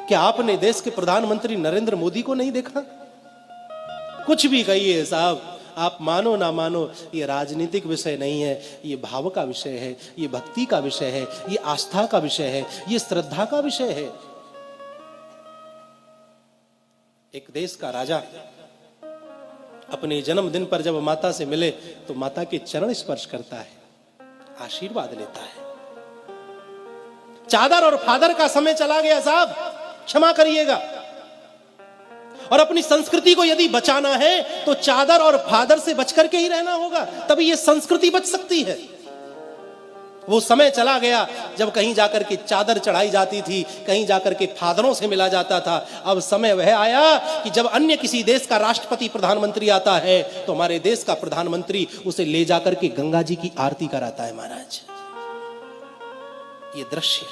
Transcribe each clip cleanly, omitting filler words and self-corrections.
क्या आपने देश के प्रधानमंत्री नरेंद्र मोदी को नहीं देखा? कुछ भी कहिए साहब, आप मानो ना मानो, ये राजनीतिक विषय नहीं है, ये भाव का विषय है, ये भक्ति का विषय है, ये आस्था का विषय है, ये श्रद्धा का विषय है। एक देश का राजा अपने जन्मदिन पर जब माता से मिले तो माता के चरण स्पर्श करता है, आशीर्वाद लेता है। चादर और फादर का समय चला गया साहब, क्षमा करिएगा। और अपनी संस्कृति को यदि बचाना है तो चादर और फादर से बचकर के ही रहना होगा, तभी ये संस्कृति बच सकती है। वो समय चला गया जब कहीं जाकर के चादर चढ़ाई जाती थी, कहीं जाकर के फादरों से मिला जाता था। अब समय वह आया कि जब अन्य किसी देश का राष्ट्रपति प्रधानमंत्री आता है तो हमारे देश का प्रधानमंत्री उसे ले जाकर के गंगा जी की आरती कराता है। महाराज, ये दृश्य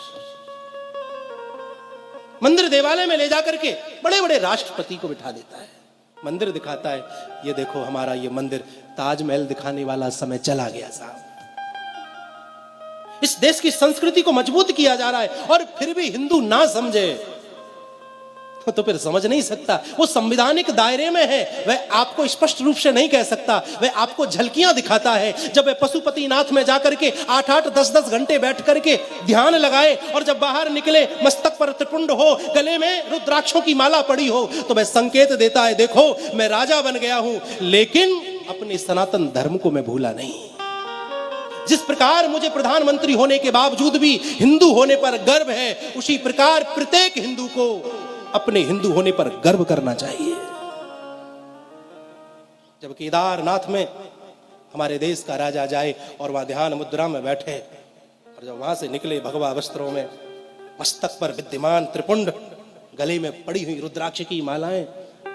मंदिर देवालय में ले जाकर के बड़े बड़े राष्ट्रपति को बिठा देता है, मंदिर दिखाता है, ये देखो हमारा ये मंदिर। ताजमहल दिखाने वाला समय चला गया साहब। इस देश की संस्कृति को मजबूत किया जा रहा है और फिर भी हिंदू ना समझे तो फिर समझ नहीं सकता। वो संवैधानिक दायरे में है, वह आपको स्पष्ट रूप से नहीं कह सकता, वह आपको झलकियां दिखाता है। जब वह पशुपतिनाथ में जाकर के 8-8, 10-10 घंटे बैठ करके ध्यान लगाए और जब बाहर निकले मस्तक पर त्रिपुंड हो, गले में रुद्राक्षों की माला पड़ी हो, तो वह संकेत देता है, देखो मैं राजा बन गया हूं लेकिन अपने सनातन धर्म को मैं भूला नहीं। जिस प्रकार मुझे प्रधानमंत्री होने के बावजूद भी हिंदू होने पर गर्व है, उसी प्रकार प्रत्येक हिंदू को अपने हिंदू होने पर गर्व करना चाहिए। जब केदारनाथ में हमारे देश का राजा जाए और वहां ध्यान मुद्रा में बैठे और जब वहां से निकले भगवा वस्त्रों में, मस्तक पर विद्यमान त्रिपुंड, गले में पड़ी हुई रुद्राक्ष की मालाएं,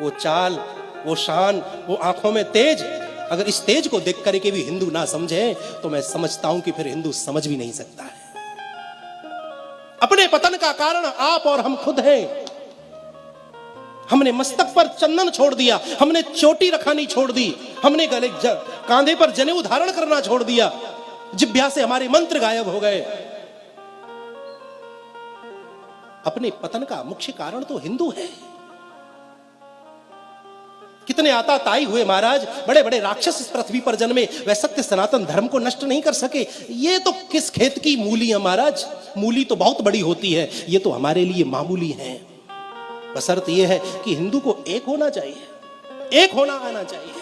वो चाल, वो शान, वो आंखों में तेज, अगर इस तेज को देख करके भी हिंदू ना समझे तो मैं समझता हूं कि फिर हिंदू समझ भी नहीं सकता है। अपने पतन का कारण आप और हम खुद हैं। हमने मस्तक पर चंदन छोड़ दिया, हमने चोटी रखानी छोड़ दी, हमने गले कांधे पर जनेऊ धारण करना छोड़ दिया, जिह्वा से हमारे मंत्र गायब हो गए। अपने पतन का मुख्य कारण तो हिंदू है। कितने आताताई हुए महाराज, बड़े बड़े राक्षस इस पृथ्वी पर जन्मे, वह सत्य सनातन धर्म को नष्ट नहीं कर सके। ये तो किस खेत की मूली है महाराज, मूली तो बहुत बड़ी होती है, ये तो हमारे लिए मामूली है। बशर्त यह है कि हिंदू को एक होना चाहिए, एक होना आना चाहिए।